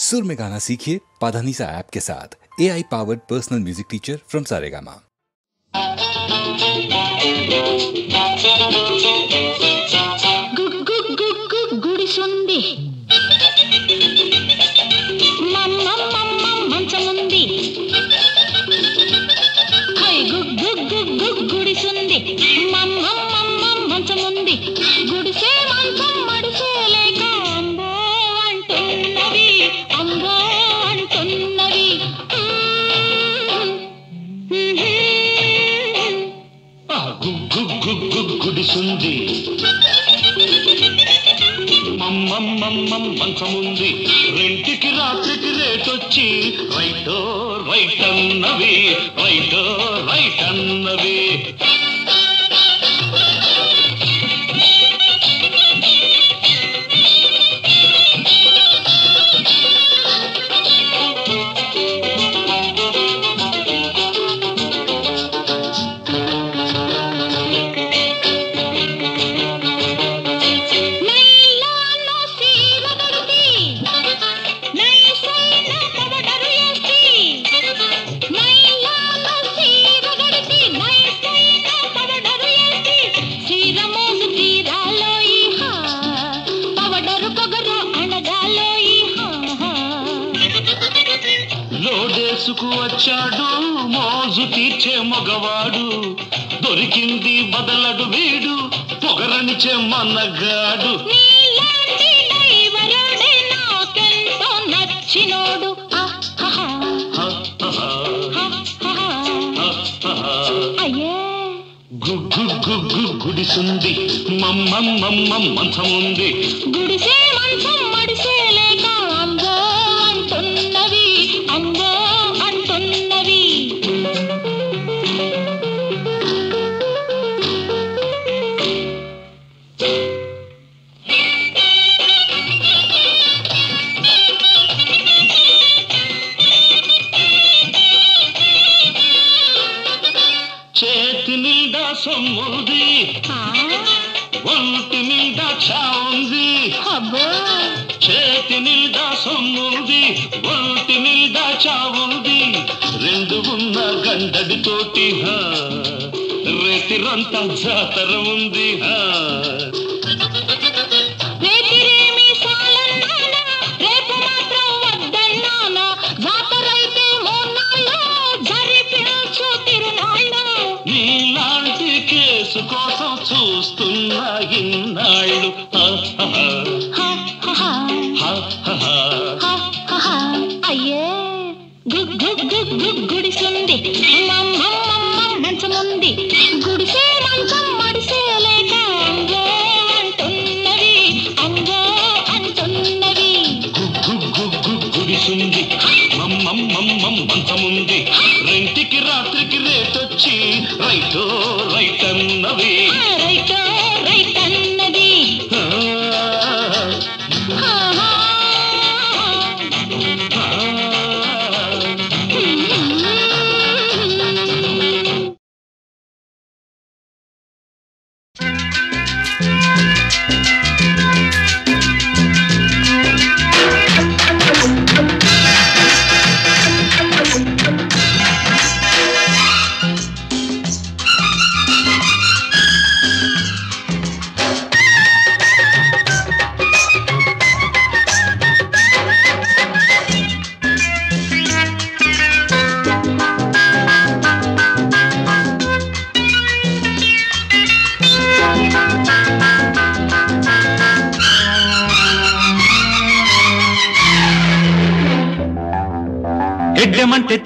सुर में गाना सीखिए पाधानीसा ऐप के साथ। AI powered personal music teacher from Saregama. గుడిసుంది మమ్మ మమ్మ మంచముంది హై గుడిసుంది మమ్మ మమ్మ మంచముంది గుడిసే మంచం మడిసే లేక అంబో అంటున్నవి అంబో అంటున్నవి గుడిసుంది మమ్మమ్మమ్మం మంచముంది రెంటికి రాత్రికి రేటొచ్చి రైటో రైట్ అన్నవి రైటో రైట్ అన్నవి వచ్చాడు మోజు తీర్చే మగవాడు దొరికింది బదలడు వీడు పొగరనిచే మన్నగాడు నచ్చినోడు అయ్యే గుడిసుంది మమ్మమ్మమ్మం మంచముంది గుడిసే మంచం మడిసే లేక అంబో అంటున్నవి అంబో అంటున్నవి చేతి నిండా సొమ్ముంది ఒంటి నిండా చావుంది చేతి నిండా సొమ్ముంది ఒంటి నిండా చావుంది రెండు ఉన్న గండడితోటి రేతిరంతా జాతర ఉంది రేతిరేమి సాలన్నానా రేపు మాత్రం వద్దన్నానా జాతరైతే మూన్నాళ్ళు జరిపించు తిరునాళ్ళు నీలాంటి కేసు కోసం చూస్తున్నా ఇన్నాళ్ళు అయ్యే గుడిసుంది మంచముంది గుడిసే మంచం మడిసే లేక అంగో అంటున్నవి అంగో అంటున్నవి గుడిసుంది మమ్మమ్మమ్మం మంచముంది రెంటికి రాత్రికి రేటొచ్చి రైటో రైట్ అన్నవి రైటో రైట్ అన్నది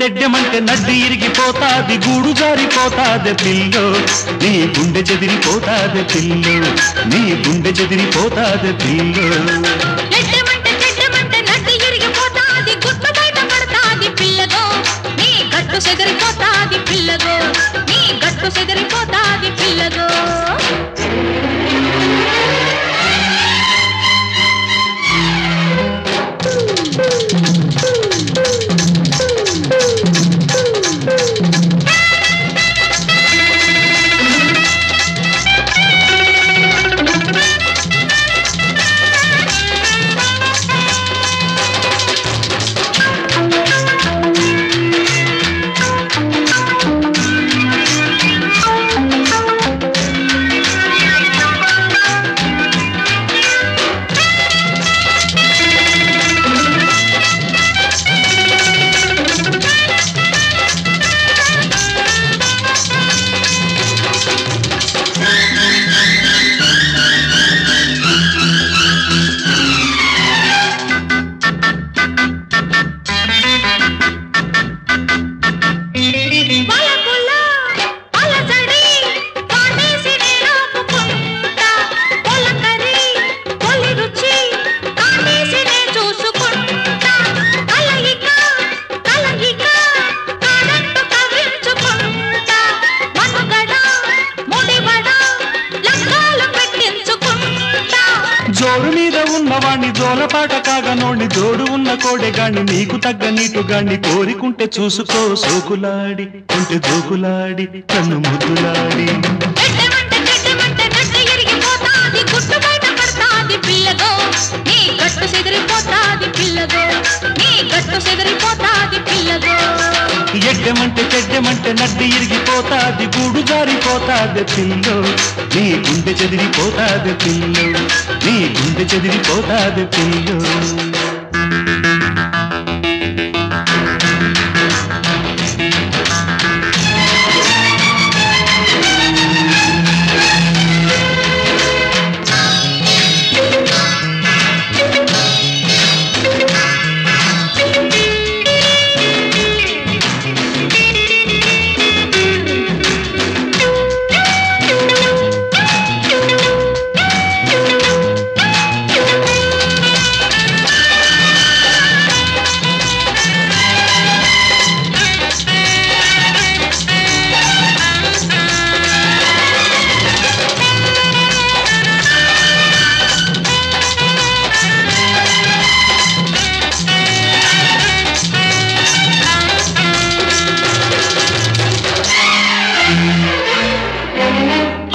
తెడ్డమంటే నడ్డి ఇరిగిపోతాది గూడు జారిపోతాది పిల్లో నీ గుండె చెదిరిపోతాది పిల్లో నీ గుండె చెదిరిపోతాది పిల్లో తెడ్డమంటే నడ్డి ఇరిగిపోతాది గుట్టు బయట పడతాది పిల్లగో నీ గట్టు చెదిరిపోతాది పిల్లగో నీ గట్టు చెదిరిపోతాది పిల్లగో జోడు ఉన్న కోడెగాణ్ణి నీకు తగ్గ నీటుగాణ్ణి కోరికుంటే చూసుకో సోకులాడి ఉంటే జోకులాడి కన్ను ముద్దులాడి చెడ్డమంటే నడ్డి ఇరిగిపోతాది గుట్టు బయట పడతాది పిల్లగో నీ గట్టు చెదిరిపోతాది పిల్లగో నీ గట్టు చెదిరిపోతాది పిల్లగో చెడ్డమంటే నడ్డి ఇరిగిపోతాది గూడు జారిపోతాది పిల్లో నీ గుండె చెదిరిపోతాది పిల్లో నీ గుండె చెదిరిపోతాది పిల్లో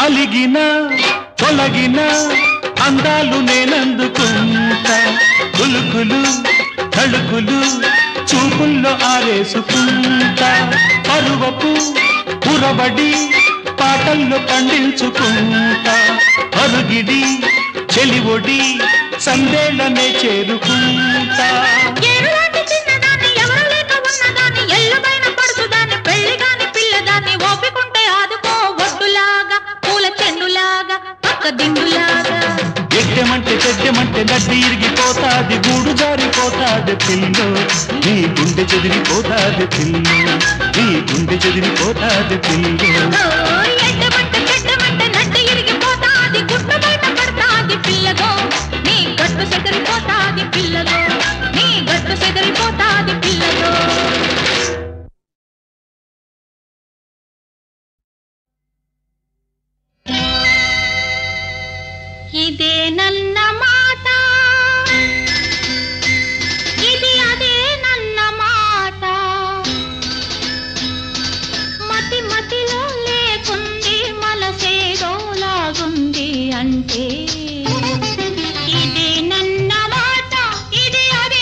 అలిగిన తొలగిన అందాలు నేనందుకుంటా కులుకులు తళుకులు చూపుల్లో ఆరేసుకుంటా పరువపు పురబడి పాటల్లో పండించుకుంటా అరుగిడి చెలివొడి సందేళ్ళనే చేరుకుంటా చెడ్డమంటే నడ్డి ఇరిగిపోతాది గూడు జారిపోతాది పిల్లో నీ గుండె చెదిరిపోతాది పిల్లో నీ గుండె చెదిరిపోతాది పిల్లో నడ్డి ఇరిగిపోతాది గుట్టు బయట పడతాది పిల్లగో నీ గట్టు చెదిరిపోతాది పిల్లగో నీ గట్టు చెదిరిపోతాది పిల్లగో ఇదే నన్న మాట ఇది అదే నన్న మాట మతి మతిలో లేకుంది మనసేదో లాగుంది అంటే ఇదే నన్న మాట ఇది అదే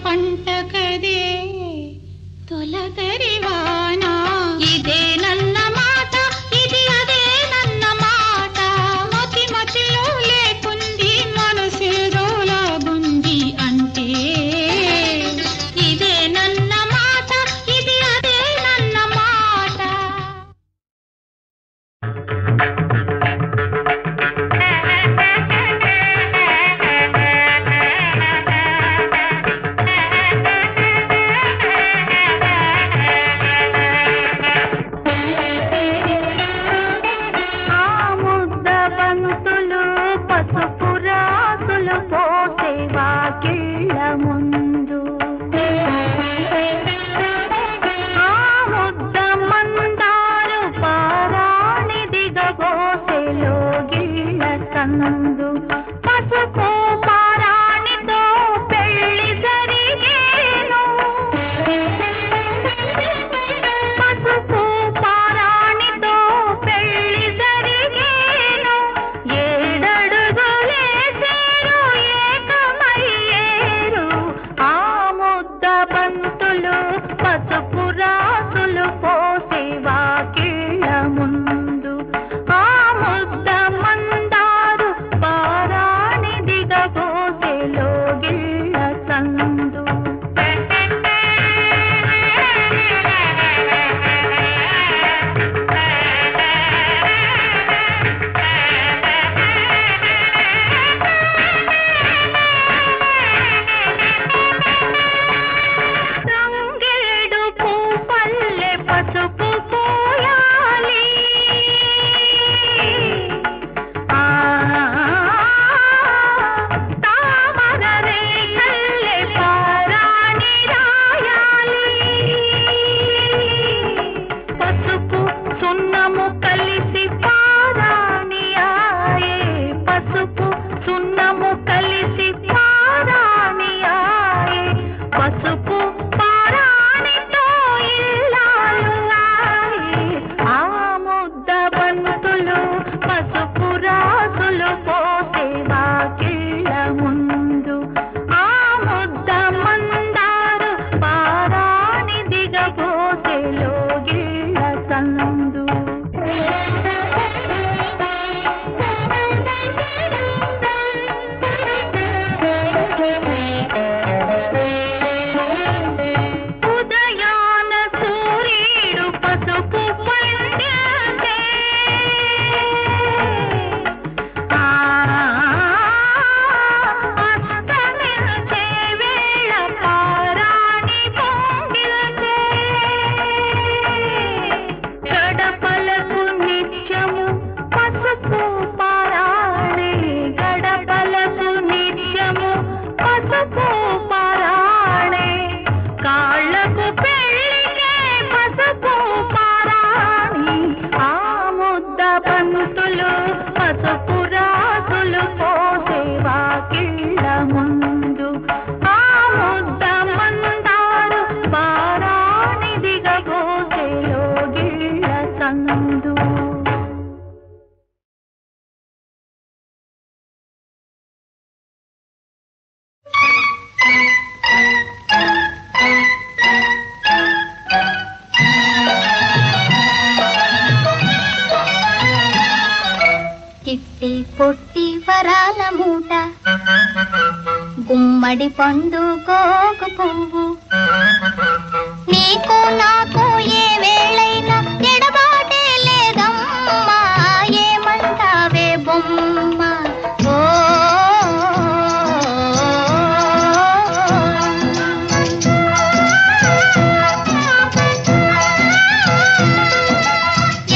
పంట కదే తొలకరివానా ఇదే నన్న మాట ఇది అదే నన్న మాట మతి మతిలో లేకుంది మనసేదోలాగుంది అంటే ఇదే నన్న మాట ఇది అదే నన్న మాట. గుమ్మడి పండు కోకు పువ్వు నీకు నాకు ఏ వేళైనా ఎడబాటే లేదమ్మా ఏమంటావే బొమ్మ ఓ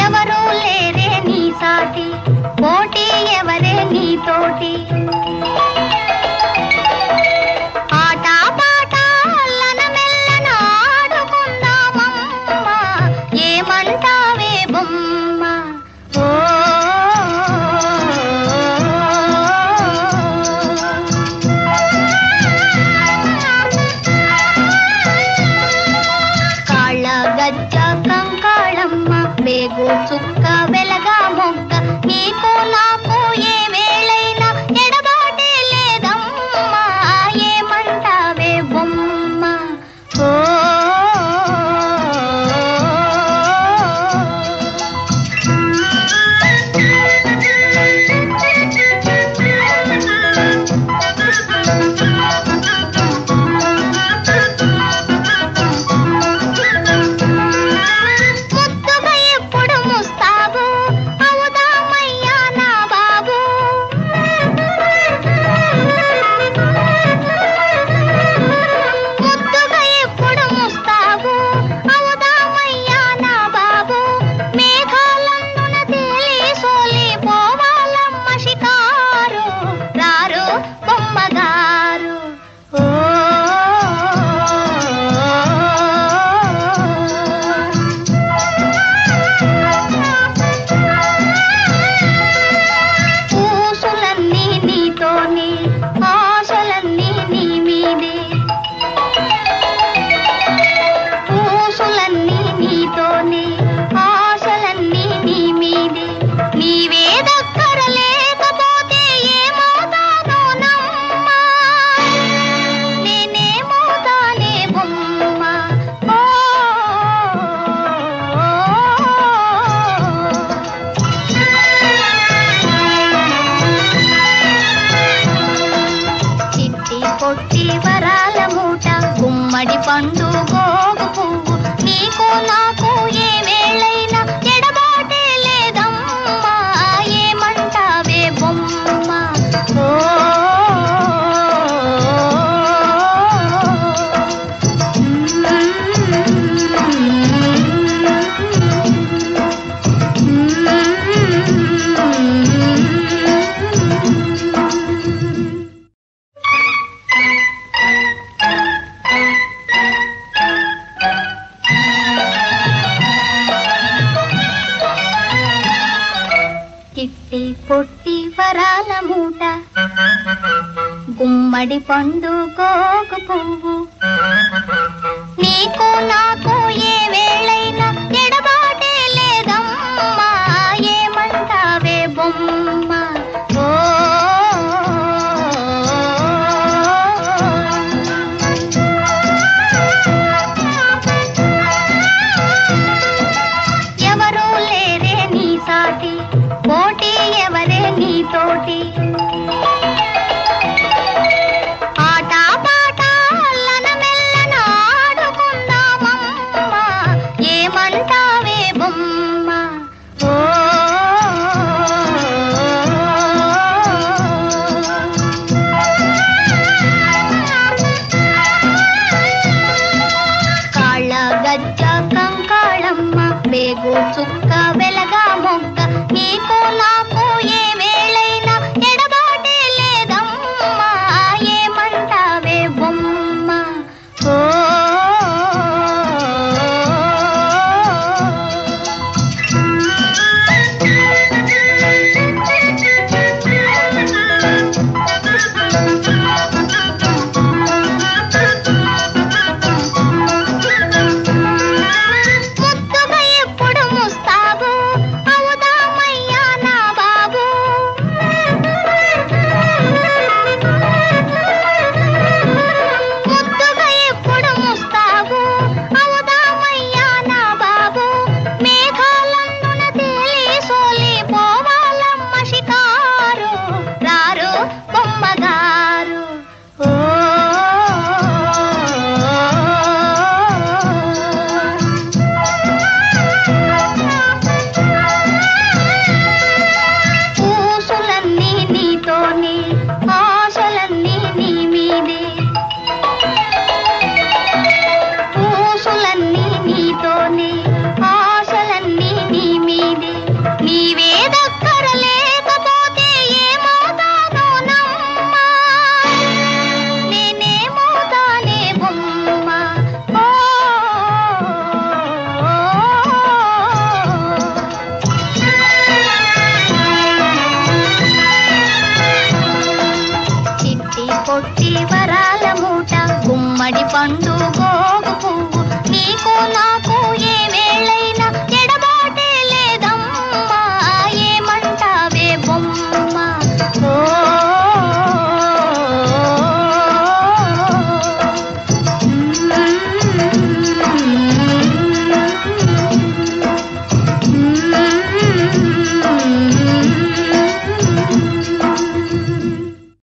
ఎవరూ లేరే నీ సాటి పోటీ ఎవరే నీ తోటి చుక్క వెలగా మొక్క నీకు నాకు ఏ వేళైనా ఎడబాటే లేదమ్మా ఏమంటావే బొమ్మ గుమ్మడి పండు కోకు పువ్వు నీకు నాకు ఏ వేళైనా ఎడబాటే లేదమ్మా ఏమంటావే బొమ్మ ఓ ఎవరూ లేరే నీ సాటి పోటీ ఎవరే నీ తోటి చుక్క వెలగా మొక్క నీకు నాకు ఏ వేళైనా ఎడబాటే లేదమ్మా ఏమంటావే బొమ్మ ఓ పొట్టి వరాల మూట గుమ్మడి పండు